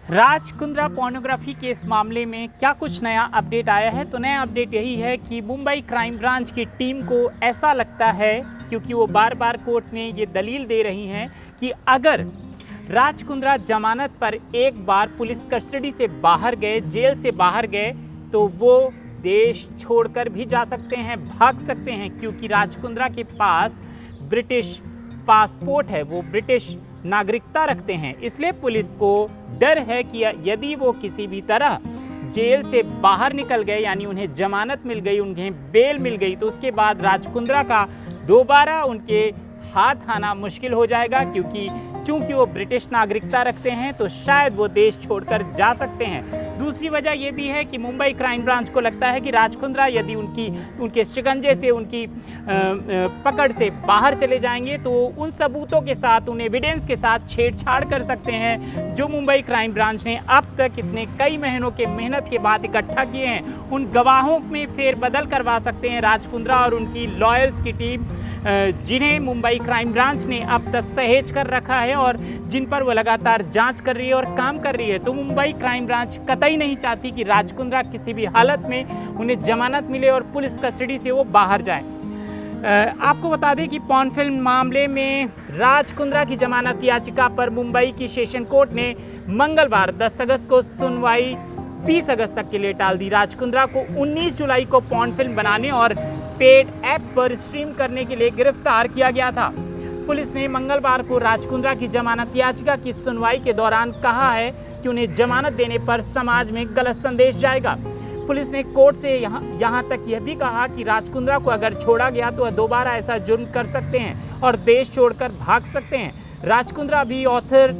Raj Kundra pornography के इस मामले में क्या कुछ नया अपडेट आया है? तो नया अपडेट यही है कि मुंबई क्राइम ब्रांच की टीम को ऐसा लगता है, क्योंकि वो बार बार कोर्ट में ये दलील दे रही हैं कि अगर राज कुंद्रा जमानत पर एक बार पुलिस कस्टडी से बाहर गए, जेल से बाहर गए, तो वो देश छोड़कर भी जा सकते हैं, भाग सकते हैं, क्योंकि राज कुंद्रा के पास ब्रिटिश पासपोर्ट है, वो ब्रिटिश नागरिकता रखते हैं। इसलिए पुलिस को डर है कि यदि वो किसी भी तरह जेल से बाहर निकल गए, यानी उन्हें जमानत मिल गई, उन्हें बेल मिल गई, तो उसके बाद राज कुंद्रा का दोबारा उनके हाथ आना मुश्किल हो जाएगा, क्योंकि चूंकि वो ब्रिटिश नागरिकता रखते हैं तो शायद वो देश छोड़कर जा सकते हैं। दूसरी वजह यह भी है कि मुंबई क्राइम ब्रांच को लगता है कि राज कुंद्रा यदि उनके शिकंजे से, उनकी पकड़ से बाहर चले जाएंगे तो उन सबूतों के साथ, उन एविडेंस के साथ छेड़छाड़ कर सकते हैं, जो मुंबई क्राइम ब्रांच ने अब तक इतने कई महीनों के मेहनत के बाद इकट्ठा किए हैं। उन गवाहों में फेरबदल करवा सकते हैं राज कुंद्रा और उनकी लॉयर्स की टीम, जिन्हें मुंबई क्राइम ब्रांच ने अब तक सहेज कर रखा है और जिन पर वो लगातार जांच कर रही है और काम कर रही है। तो मुंबई क्राइम ब्रांच कतई नहीं चाहती कि राज कुंद्रा किसी भी हालत में उन्हें जमानत मिले और पुलिस कस्टडी से वो बाहर जाएं। आपको बता दें कि पॉर्न फिल्म मामले में राज कुंद्रा की जमानत याचिका पर मुंबई की सेशन कोर्ट ने मंगलवार 10 अगस्त को सुनवाई 20 अगस्त तक के लिए टाल दी। राज कुंद्रा को 19 जुलाई को पॉर्न फिल्म बनाने और पेड ऐप पर स्ट्रीम करने के लिए गिरफ्तार किया गया था। पुलिस ने मंगलवार को राज कुंद्रा की जमानत याचिका की सुनवाई के दौरान कहा है कि उन्हें जमानत देने पर समाज में गलत संदेश जाएगा। पुलिस ने कोर्ट से यहाँ तक यह भी कहा कि राज कुंद्रा को अगर छोड़ा गया तो वह दोबारा ऐसा जुर्म कर सकते हैं और देश छोड़कर भाग सकते हैं। राज कुंद्रा भी ऑर्थर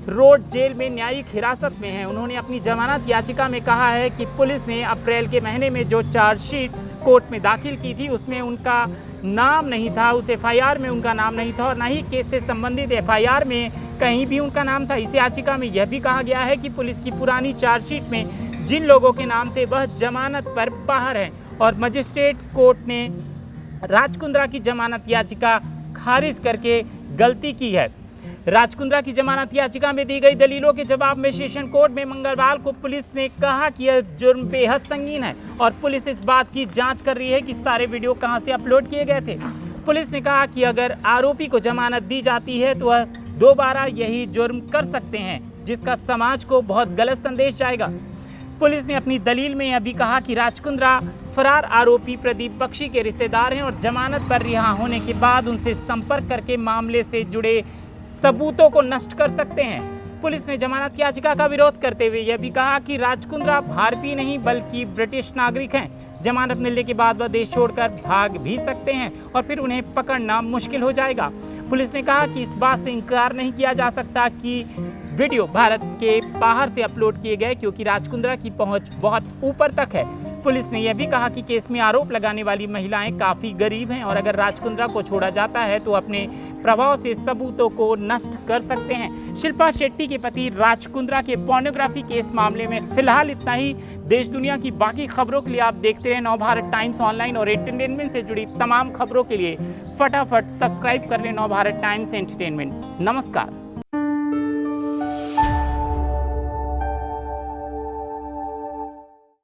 रोड जेल में न्यायिक हिरासत में है। उन्होंने अपनी जमानत याचिका में कहा है कि पुलिस ने अप्रैल के महीने में जो चार्जशीट कोर्ट में दाखिल की थी उसमें उनका नाम नहीं था, उस एफआईआर में उनका नाम नहीं था और न ही केस से संबंधित एफआईआर में कहीं भी उनका नाम था। इस याचिका में यह भी कहा गया है कि पुलिस की पुरानी चार्जशीट में जिन लोगों के नाम थे वह जमानत पर बाहर हैं और मजिस्ट्रेट कोर्ट ने राज कुंद्रा की जमानत याचिका खारिज करके गलती की है। राज कुंद्रा की जमानत याचिका में दी गई दलीलों के जवाब में सेशन कोर्ट में मंगलवार को पुलिस ने कहा कि यह जुर्म बेहद संगीन है और पुलिस इस बात की जांच कर रही है कि सारे वीडियो कहां से अपलोड किए गए थे। पुलिस ने कहा कि अगर आरोपी को जमानत दी जाती है तो वह दोबारा यही जुर्म कर सकते हैं, जिसका समाज को बहुत गलत संदेश जाएगा। पुलिस ने अपनी दलील में यह भी कहा कि राज कुंद्रा फरार आरोपी प्रदीप बख्शी के रिश्तेदार हैं और जमानत पर रिहा होने के बाद उनसे संपर्क करके मामले से जुड़े सबूतों को नष्ट कर सकते हैं। पुलिस ने जमानत याचिका का विरोध करते हुए यह भी कहा कि राज कुंद्रा भारतीय नहीं बल्कि ब्रिटिश नागरिक हैं। जमानत मिलने के बाद वह देश छोड़कर भाग भी सकते हैं और फिर उन्हें पकड़ना मुश्किल हो जाएगा। पुलिस ने कहा कि इस बात से इनकार नहीं किया जा सकता कि वीडियो भारत के बाहर से अपलोड किए गए, क्योंकि राज कुंद्रा की पहुंच बहुत ऊपर तक है। पुलिस ने यह भी कहा कि केस में आरोप लगाने वाली महिलाएं काफ़ी गरीब हैं और अगर राज कुंद्रा को छोड़ा जाता है तो अपने प्रभाव से सबूतों को नष्ट कर सकते हैं। शिल्पा शेट्टी के पति राज कुंद्रा के पोर्नोग्राफी केस मामले में फिलहाल इतना ही। देश दुनिया की बाकी खबरों के लिए आप देखते रहें नवभारत टाइम्स ऑनलाइन और एंटरटेनमेंट से जुड़ी तमाम खबरों के लिए फटाफट सब्सक्राइब कर लें नवभारत टाइम्स एंटरटेनमेंट। नमस्कार।